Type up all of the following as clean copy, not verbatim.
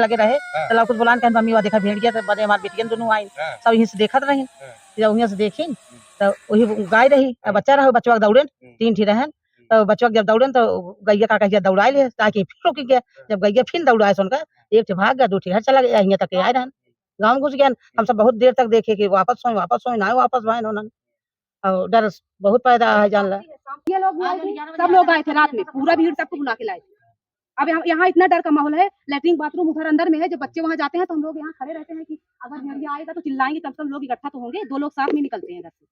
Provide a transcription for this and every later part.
लगे रहे तो कुछ बोलान कहन मम्मी वा देखा भेड़िया तो बने हमार बेटियन दोनों आई सब यहीं से देखत रही जब वहीं से देखी तो वही गाय रही बच्चा रहे बच्चा दौड़े 3 ठी रहन तो बच्चा जब दौड़े तो गैया का कहिया दौड़ाए ले ताकि फिर रुक गया जब गैया फिर दौड़ाए सुनकर एक ठी भाग गया 2 ठी घर चला गया यहाँ तक आए रहन गाँव घुस गया हम सब बहुत देर तक देखे कि वापस सोई ना वापस भाई उन्होंने और डर बहुत पैदा है जान ला ये लोग सब लोग आए थे रात में पूरा भीड़ सबको बुला के लाए। अब यहाँ इतना डर का माहौल है, लेटरिन बाथरूम उधर अंदर में है, जब बच्चे वहाँ जाते हैं तो हम लोग यहाँ खड़े रहते हैं कि अगर भेड़िया आएगा तो चिल्लाएंगे, कम से कम लोग इकट्ठा तो होंगे, 2 लोग साथ में निकलते हैं घर से।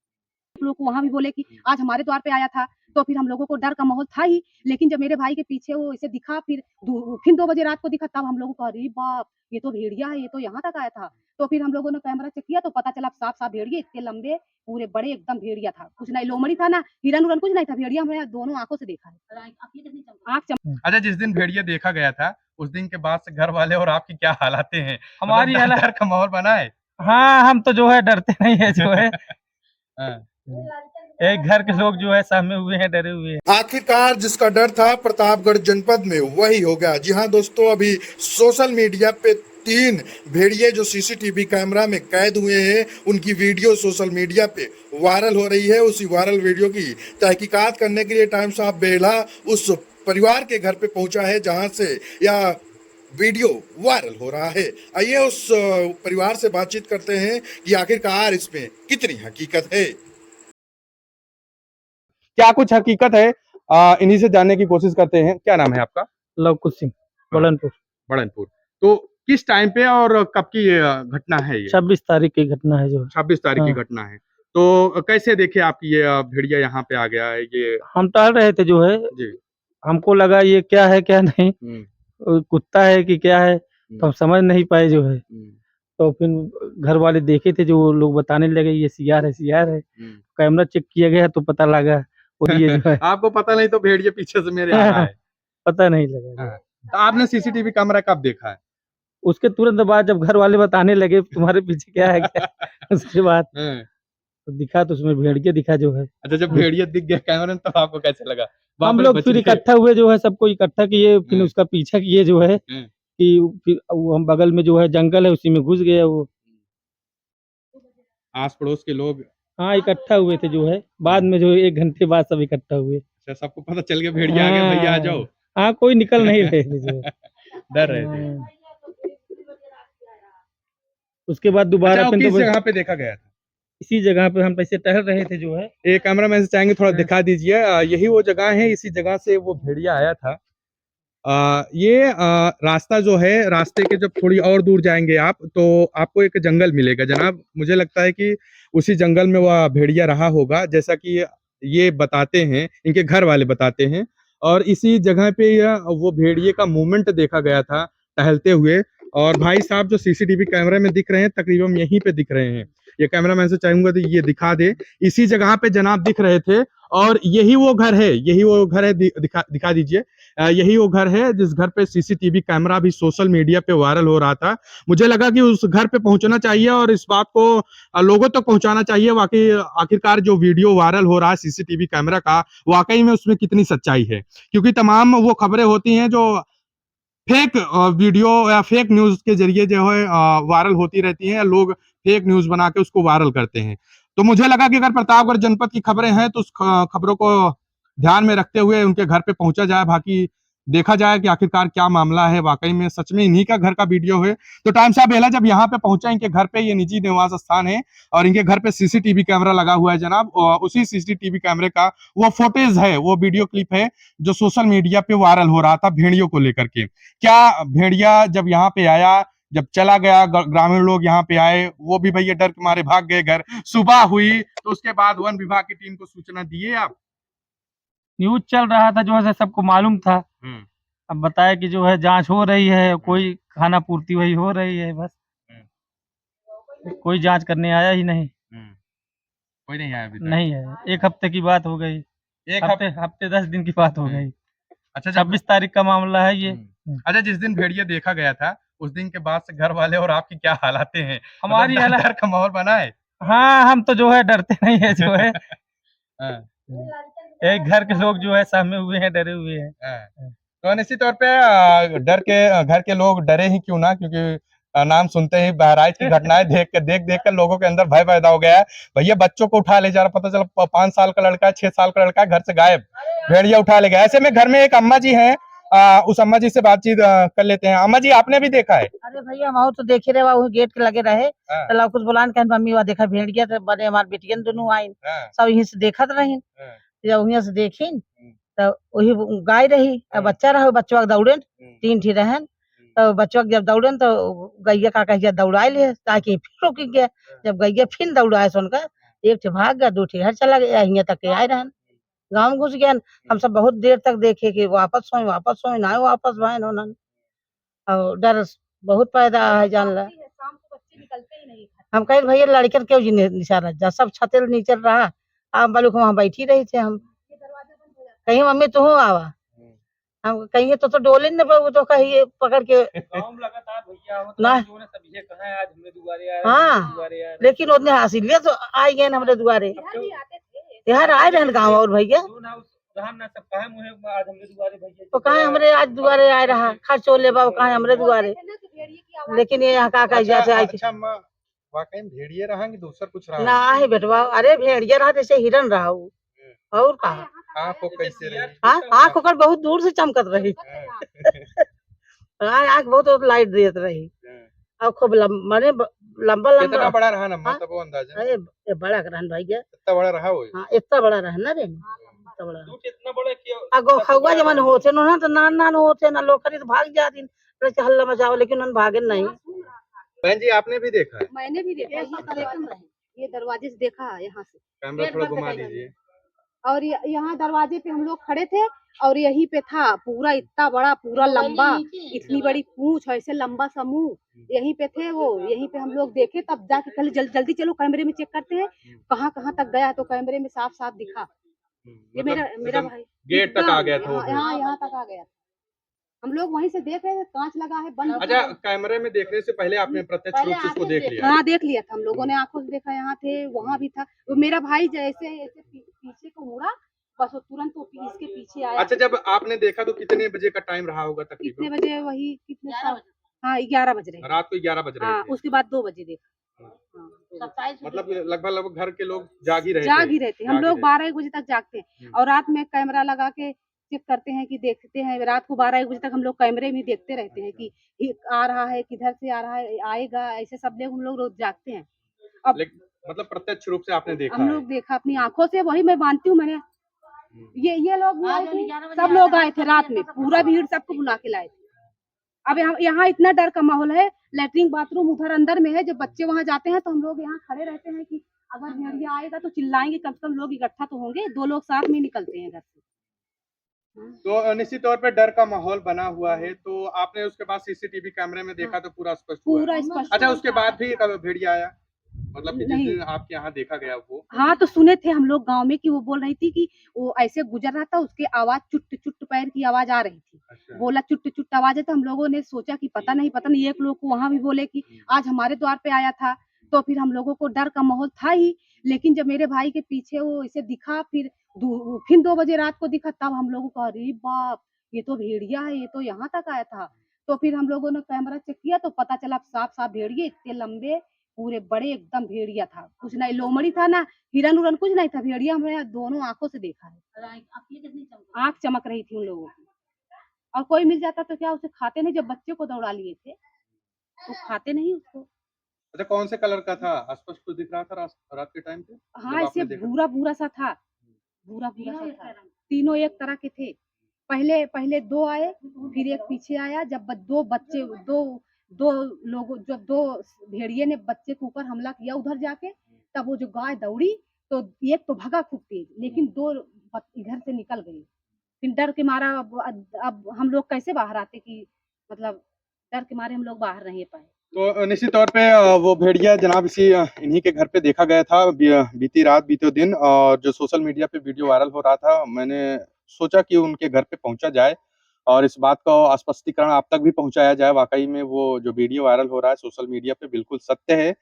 लोग को वहाँ भी बोले कि आज हमारे द्वार पे आया था, तो फिर हम लोगों को डर का माहौल था ही, लेकिन जब मेरे भाई के पीछे वो इसे दिखा फिर 2 बजे रात को दिखा, तब हम लोगों को अरे बाप ये तो भेड़िया है, ये तो यहाँ तक आया था। तो फिर हम लोगों ने कैमरा चेक किया तो पता चला साफ साफ भेड़िया, इतने लंबे पूरे बड़े एकदम भेड़िया था, कुछ नहीं लोमड़ी था ना हिरन उरन कुछ नहीं था, भेड़िया हमने दोनों आंखों से देखा है। अच्छा, जिस दिन भेड़िया देखा गया था उस दिन के बाद से घर वाले और आपकी क्या हालातें हैं? हमारी मतलब डर का माहौल बना है? हाँ, हम तो जो है डरते नहीं है जो है एक घर के लोग जो है सहमे हुए हैं, डरे हुए हैं। आखिरकार जिसका डर था प्रतापगढ़ जनपद में वही हो गया। जी हाँ दोस्तों, अभी सोशल मीडिया पे 3 भेड़िए जो सीसीटीवी कैमरा में कैद हुए हैं उनकी वीडियो सोशल मीडिया पे वायरल हो रही है। उसी वायरल वीडियो की तहकीकात करने के लिए टाइम्स ऑफ बेला उस परिवार के घर पे पहुंचा है जहां से यह वीडियो वायरल हो रहा है। आइए उस परिवार से बातचीत करते हैं कि आखिरकार इसमें कितनी हकीकत है। क्या कुछ हकीकत है, इन्हीं से जानने की कोशिश करते हैं। क्या नाम है आपका? लवकुश सिंह, बड़नपुर। बड़नपुर। तो किस टाइम पे और कब की ये घटना है? ये 26 तारीख की घटना है जो 26 तारीख की घटना है। तो कैसे देखे आपकी ये भेड़िया यहाँ पे आ गया है? ये हम टहल रहे थे जो है जी हमको लगा ये क्या है क्या नहीं, कुत्ता है कि क्या है, तो हम समझ नहीं पाए जो है। तो फिर घर वाले देखे थे जो लोग बताने लगे ये सियार है। कैमरा चेक किया गया तो पता लगा वही ये जो है आपको पता नहीं तो भेड़िया पीछे से मेरे आ रहा है। पता नहीं लगा। तो आपने सीसीटीवी कैमरा कब देखा है? उसके तुरंत बाद जब घर वाले बताने लगे तुम्हारे पीछे क्या है क्या उसके बाद तो दिखा तो उसमें भेड़िया दिखा जो है। अच्छा, जब भेड़िया दिख गया कैमरे में तो आपको कैसे लगा? हम लोग फिर इकट्ठा हुए जो है, सबको इकट्ठा किए, फिर उसका पीछा किए जो है कि फिर वो हम बगल में जो है जंगल है उसी में घुस गया वो। आस पड़ोस के लोग हाँ इकट्ठा हुए थे जो है, बाद में जो 1 घंटे बाद सब इकट्ठा हुए। अच्छा, सबको पता चल गया भेड़िया आ गया, भैया आ जाओ। हाँ कोई निकल नहीं रहे थे जो डर रहे थे। उसके बाद दोबारा अच्छा, किस जगह पे देखा गया था? इसी जगह पे हम पैसे टहल रहे थे जो है। एक कैमरा मैन से चाहेंगे थोड़ा दिखा दीजिए। यही वो जगह है, इसी जगह से वो भेड़िया आया था। ये रास्ता जो है, रास्ते के जब थोड़ी और दूर जाएंगे आप तो आपको एक जंगल मिलेगा जनाब। मुझे लगता है कि उसी जंगल में वह भेड़िया रहा होगा, जैसा कि ये बताते हैं, इनके घर वाले बताते हैं। और इसी जगह पे वो भेड़िए का मूवमेंट देखा गया था टहलते हुए। और भाई साहब जो सीसीटीवी कैमरे में दिख रहे हैं तकरीबन यहीं पे दिख रहे हैं। ये कैमरामैन से चाहूंगा तो ये दिखा दे, इसी जगह पे जनाब दिख रहे थे। और यही वो घर है, दिखा दीजिए। यही वो घर है जिस घर पे सीसीटीवी कैमरा भी सोशल मीडिया पे वायरल हो रहा था। मुझे लगा कि उस घर पे पहुंचना चाहिए और इस बात को लोगों तक पहुंचाना चाहिए। वाकई आखिरकार जो वीडियो वायरल हो रहा है सीसीटीवी कैमरा का, वाकई में उसमें कितनी सच्चाई है, क्योंकि तमाम वो खबरें होती हैं जो फेक वीडियो या फेक न्यूज के जरिए जो है वायरल होती रहती हैं। लोग फेक न्यूज बना के उसको वायरल करते हैं। तो मुझे लगा कि अगर प्रतापगढ़ जनपद की खबरें हैं तो उस खबरों को ध्यान में रखते हुए उनके घर पे पहुंचा जाए, बाकी देखा जाए कि आखिरकार क्या मामला है। वाकई में सच में इन्हीं का घर का वीडियो है। तो टाइम्स ऑफ बेला जब यहाँ पे पहुंचा, इनके घर पे, ये निजी निवास स्थान है और इनके घर पे सीसीटीवी कैमरा लगा हुआ है जनाब। उसी सीसीटीवी कैमरे का वो फुटेज है, वो वीडियो क्लिप है जो सोशल मीडिया पे वायरल हो रहा था भेड़ियों को लेकर के। क्या भेड़िया जब यहाँ पे आया, जब चला गया, ग्रामीण लोग यहाँ पे आए, वो भी भैया डर के मारे भाग गए घर। सुबह हुई तो उसके बाद वन विभाग की टीम को सूचना दिए आप? न्यूज चल रहा था जो है सबको मालूम था। अब बताया कि जो है जांच हो रही है, कोई खाना पूर्ति वही हो रही है, बस कोई जांच करने आया ही नहीं। कोई नहीं आया अभी तक? नहीं है, 1 हफ्ते की बात हो गई, हफ्ते 10 दिन की बात हो गई। अच्छा, 26 तारीख का मामला है ये। अच्छा, जिस दिन भेड़िया देखा गया था उस दिन के बाद से घर वाले और आपकी क्या हालातें हैं? हमारी मतलब डर का माहौल बना है? हाँ हम तो जो है डरते नहीं है जो है एक घर के लोग जो है सहमे हुए हैं, डरे हुए हैं। तो निश्चित तौर पे डर के घर के लोग डरे ही क्यों ना, क्योंकि नाम सुनते ही बहराइच की घटनाएं देख कर लोगों के अंदर भय पैदा हो गया है। भैया बच्चों को उठा ले जा रहा, पता चला 5 साल का लड़का है, 6 साल का लड़का है, घर से गायब, भेड़िया उठा ले गया। ऐसे में घर में एक अम्मा जी हैं, उस अम्मा जी से बातचीत कर लेते हैं। अम्मा जी, आपने भी देखा है? अरे भैया हम तो देखे रहे वहाँ गेट के लगे रहे हाँ। तो लोग कुछ बुलान के मम्मी वहाँ देखा भेड़िया तो बड़े हमारे बेटियन दोनों आइन हाँ, सब यहीं से देखत रहीन। हाँ, जब वहीं से देखिन तो वही गाय रही और बच्चा रहे, बच्चवा के दौड़ेन 3 ठी रहन। तो बच्चवा के जब दौड़ेन तो गैया का कहिया दौड़ाए लिए ताकि फिर रुक गया। जब गैया फिर दौड़ाए सुनकर एक ठी भाग गया, 2 ठी घर चला गया, यहाँ तक के आए रहन, गाँव में घुस गया। हम सब बहुत देर तक देखे कि वापस सोई ना वापस भाई उन्होंने, और डर बहुत पैदा है जान ला। शाम को बच्चे निकलते ही नहीं घर हम कहे भैया लड़कन क्यों जी निशाना जा, सब छतेल नीचे रहा, आप बालू वहाँ बैठी रही थे। हम से, दरवाजा बंद हो जाता कहीं मम्मी तू आवा, हम कहिए तो डोले न वो तो कहिए पकड़ के गाँव में लगातार भैया हो ना। लोगों ने सब ये कहा है, आज हमरे दुआरे आए, हाँ। हमरे दुआरे आए। लेकिन उतने हंसीलिए तो आई गए हमारे दुआरे, है। इधर भी आते थे यहाँ आए रहन गाँव और भैया जो ना उस रहा ना सब कहा मुहे आज हमरे दुआरे भैया तो कहा हमरे आज दुआरे आए रहा, खर्च ले बाबू कहा हमरे दुआरे। बोलते थे ना कि भेड़िए की आवाज लेकिन ये यहाँ का कहिया से आई थी अच्छा अम्मा, वाकई में भेड़िए रहा कि दूसरा कुछ रहा? ना है बेटवा। अरे भेड़िया रहा जैसे हिरन रहा वो, और कहा आँख को कैसे रही? हाँ आँख ओकर बहुत दूर से चमकत रही, आँख बहुत लाइट देत रही और खूब माने लंबा कितना लंबा। बड़ा रहा नम्मा हाँ? तब वो अंदाजा? अरे ये बड़ा रहन भैया, कितना बड़ा रहा वो? हाँ इतना बड़ा रहन ना रे, इतना बड़ा रहन। दूध इतना बड़ा कि अगो खौगा जमन होते न ना तो नान होते ना लोग खरीद भाग जाती रहे हल्ला मचाओ, लेकिन उन भागे नहीं। बहन जी, आपने भी देखा है? मैंने भी देखा ये दरवाजे से देखा है यहाँ से। कैमरा थोड़ा घुमा दीजिए। और यहाँ दरवाजे पे हम लोग खड़े थे और यहीं पे था पूरा इतना बड़ा, पूरा लंबा, इतनी बड़ी पूंछ, ऐसे लंबा सा मुंह, यहीं पे थे वो। यहीं पे हम लोग देखे, तब जाके कल जल्दी चलो कैमरे में चेक करते हैं कहाँ कहाँ तक गया, तो कैमरे में साफ साफ दिखा। ये मेरा एकदम भाई गेट तक आ गया था वो यहाँ यहाँ तक आ गया। हम लोग वहीं से देख रहे थे, कांच लगा है बंद। अच्छा, कैमरे में देखने से पहले आपने प्रत्यक्ष रूप से इसको देख लिया? हाँ देख लिया था, हम लोगों ने आंखों से देखा, यहाँ थे, वहाँ भी था। वो मेरा भाई जैसे ऐसे पीछे को मुड़ा, बस वो तुरंत वो इसके पीछे आया। अच्छा, जब आपने देखा तो कितने बजे का टाइम रहा होगा कितने तकरीबन? बजे, वही कितने, हाँ 11 बज रहे। रात को 11 बज रहे हाँ थे। उसके बाद 2 बजे देखा। हाँ। हाँ, मतलब लगभग घर के लोग जाग ही रहे थे। जाग ही रहते, हम लोग 12 बजे तक जागते हैं। और रात में कैमरा लगा के चेक करते हैं कि देखते हैं, रात को 12 बजे तक हम लोग कैमरे में देखते रहते हैं कि आ रहा है, किधर से आ रहा है, आएगा, ऐसे सब लोग हम लोग रोज जागते हैं। अब मतलब प्रत्यक्ष रूप से आपने देखा हम है? लोग देखा अपनी आंखों से, वही मैं मानती हूँ। मैंने ये लोग भी आए थे, सब लोग आए थे रात में, पूरा भीड़ सबको बुला के लाए थे। अब यहाँ इतना डर का माहौल है, लेटरिन बाथरूम उधर अंदर में है। जब बच्चे वहाँ जाते हैं तो हम लोग यहाँ खड़े रहते हैं कि अगर भेड़िया आएगा तो चिल्लाएंगे, कम से कम लोग इकट्ठा तो होंगे। 2 लोग साथ में निकलते हैं घर से। तो निश्चित तौर पे डर का माहौल बना हुआ है। तो आपने उसके बाद सीसीटीवी कैमरे में देखा तो पूरा स्पष्ट हुआ? पूरा स्पष्ट। अच्छा, उसके बाद भी कभी भेड़िया आया? मतलब कि जिस नहीं। दिन आपके यहाँ देखा गया वो? हाँ तो सुने थे हम लोग गांव में कि वो बोल रही थी कि वो ऐसे गुजर रहा था, उसके आवाज चुट चुट पैर की आवाज आ रही थी। अच्छा। बोला चुट चुट आवाज है, तो हम लोगों ने सोचा कि पता नहीं। एक लोग को वहां भी बोले कि आज हमारे द्वार पे आया था। तो फिर हम लोगों को डर का माहौल था ही। लेकिन जब मेरे भाई के पीछे वो इसे दिखा, फिर 2 बजे रात को दिखा, तब हम लोगों को अरे बाप, ये तो भेड़िया है, ये तो यहाँ तक आया था। तो फिर हम लोगों ने कैमरा चेक किया तो पता चला साफ साफ भेड़िए, इतने लंबे, पूरे बड़े, एकदम भेड़िया था। कुछ नहीं लोमड़ी था ना हिरन उरन, कुछ नहीं था, भेड़िया हमने दोनों आंखों से देखा है। आंख चमक रही थी उन लोगों की। और कोई मिल जाता तो क्या उसे खाते नहीं, जब बच्चे को दौड़ा लिए थे तो खाते नहीं उसको। अच्छा, कौन से कलर का था? स्पष्ट कुछ दिख रहा था रात के टाइम पे? हाँ ऐसे भूरा सा था, भूरा सा था। तीनों एक तरह के थे। पहले 2 आए, फिर एक पीछे आया। जब 2 लोगों, जब 2 भेड़िए ने बच्चे के ऊपर हमला किया उधर जाके, तब वो जो गाय दौड़ी तो एक तो भगा खूब तेज, लेकिन 2 इधर से निकल गई। फिर डर के मारा अब हम लोग कैसे बाहर आते, कि मतलब डर के मारे हम लोग बाहर नहीं पाए। तो निश्चित तौर पे वो भेड़िया जनाब इन्हीं के घर पे देखा गया था बीती रात, बीते दिन। और जो सोशल मीडिया पे वीडियो वायरल हो रहा था, मैंने सोचा कि उनके घर पे पहुंचा जाए और इस बात का स्पष्टीकरण आप तक भी पहुंचाया जाए। वाकई में वो जो वीडियो वायरल हो रहा है सोशल मीडिया पे बिल्कुल सत्य है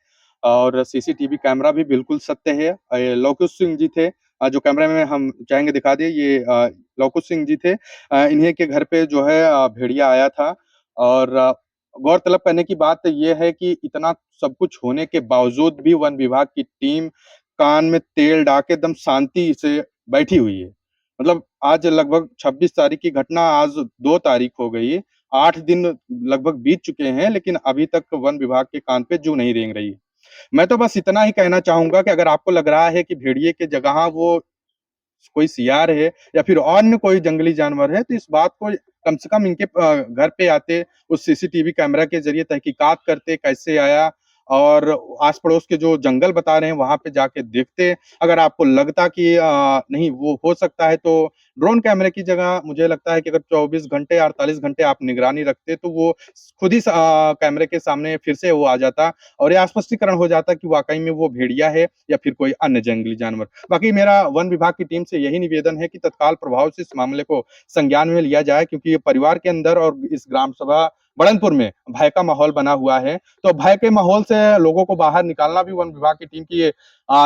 और सीसीटीवी कैमरा भी बिल्कुल सत्य है। लौकुश सिंह जी थे जो कैमरे में हम चाहेंगे दिखा दें, ये लवकुश सिंह जी थे। इन्हीं के घर पे जो है भेड़िया आया था और गौरतलब करने की बात ये है कि इतना सब कुछ होने के बावजूद भी वन विभाग की टीम कान में तेल डाल के एकदम शांति से बैठी हुई है। मतलब आज लगभग 26 तारीख की घटना, आज 2 तारीख हो गई है। 8 दिन लगभग बीत चुके हैं, लेकिन अभी तक वन विभाग के कान पे जूं नहीं रेंग रही है। मैं तो बस इतना ही कहना चाहूँगा कि अगर आपको लग रहा है कि भेड़िए की जगह वो कोई सियार है या फिर अन्य कोई जंगली जानवर है, तो इस बात को कम से कम इनके घर पे आते, उस सीसीटीवी कैमरा के ज़रिए तहकीकात करते, कैसे आया और आस-पड़ोस के जो जंगल बता रहे हैं, वहाँ पे जाके देखते। अगर आपको लगता कि नहीं वो हो सकता है, तो ड्रोन कैमरे की जगह मुझे लगता है कि अगर 24 घंटे, 48 घंटे आप निगरानी रखते, तो वो खुद ही कैमरे के सामने फिर से वो आ जाता और ये स्पष्टीकरण हो जाता कि वाक़ई में वो भेड़िया है या फिर कोई अन्य जंगली जानवर। बाकी मेरा वन विभाग की टीम से यही निवेदन है कि तत्काल प्रभाव से इस मामले को संज्ञान में लिया जाए, क्योंकि ये परिवार के अंदर और इस ग्राम सभा बड़नपुर में भय का माहौल बना हुआ है। तो भय के माहौल से लोगों को बाहर निकालना भी वन विभाग की टीम की ये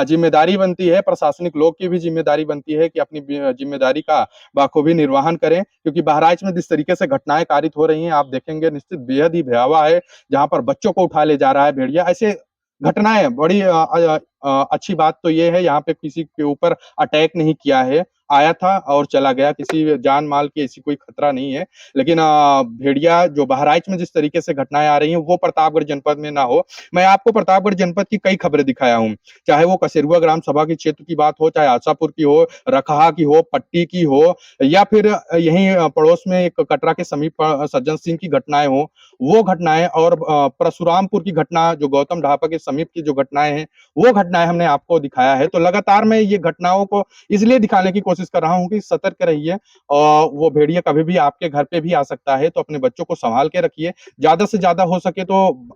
जिम्मेदारी बनती है। प्रशासनिक लोग की भी जिम्मेदारी बनती है कि अपनी जिम्मेदारी का बाखूबी निर्वहन करें, क्योंकि बहराइच में जिस तरीके से घटनाएं कारित हो रही हैं, आप देखेंगे निश्चित बेहद ही भयावह है। जहां पर बच्चों को उठा ले जा रहा है भेड़िया, ऐसे घटनाएं बड़ी अच्छी बात तो ये है, यहाँ पे किसी के ऊपर अटैक नहीं किया है, आया था और चला गया, किसी जान माल की ऐसी कोई खतरा नहीं है। लेकिन भेड़िया जो बहराइच में जिस तरीके से घटनाएं आ रही हैं, वो प्रतापगढ़ जनपद में ना हो। मैं आपको प्रतापगढ़ जनपद की कई खबरें दिखाया हूँ, चाहे वो कसेरुआ ग्राम सभा के क्षेत्र की बात हो, चाहे आशापुर की हो, रखहा की हो, पट्टी की हो, या फिर यहीं पड़ोस में एक कटरा के समीप सज्जन सिंह की घटनाएं हो, वो घटनाएं और परशुरामपुर की घटना जो गौतम ढाबा के समीप की जो घटनाएं हैं, वो घटनाएं हमने आपको दिखाया है। तो लगातार मैं ये घटनाओं को इसलिए दिखाने की कोशिश कर रहा हूँ कि सतर्क रहिए और वो भेड़िया कभी भी आपके घर पे भी आ सकता है, तो अपने बच्चों को संभाल के रखिए। ज्यादा से ज्यादा हो सके तो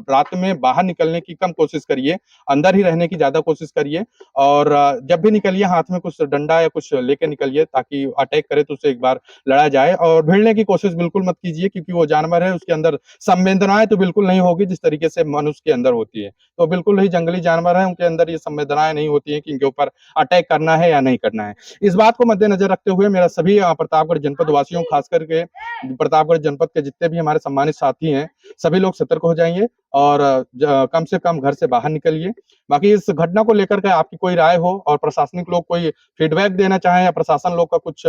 रात में बाहर निकलने की कम कोशिश करिए, अंदर ही रहने की ज्यादा कोशिश करिए और जब भी निकलिए हाथ में कुछ डंडा या कुछ लेके निकलिए, ताकि अटैक करे तो उससे एक बार लड़ा जाए। और भिड़ने की कोशिश बिल्कुल मत कीजिए, क्योंकि वो जानवर है, उसके अंदर संवेदनाएं तो बिल्कुल नहीं होगी जिस तरीके से मनुष्य के अंदर होती है। तो बिल्कुल ही जंगली जानवर है, उनके अंदर ये संवेदनाएं नहीं होती है कि इनके ऊपर अटैक करना है या नहीं करना है। इस बात को मद्देनजर रखते हुए मेरा सभी प्रतापगढ़ जनपद वासियों, खास करके प्रतापगढ़ जनपद के जितने भी हमारे सम्मानित साथी हैं, सभी लोग सतर्क हो जाएंगे और कम से कम घर से बाहर निकलिए। बाकी इस घटना को लेकर के आपकी कोई राय हो और प्रशासनिक लोग कोई फीडबैक देना चाहें या प्रशासन लोग का कुछ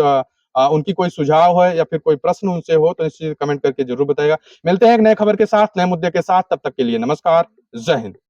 उनकी कोई सुझाव है या फिर कोई प्रश्न उनसे हो, तो इसे कमेंट करके जरूर बताएगा। मिलते हैं एक नए खबर के साथ, नए मुद्दे के साथ, तब तक के लिए नमस्कार, जय हिंद।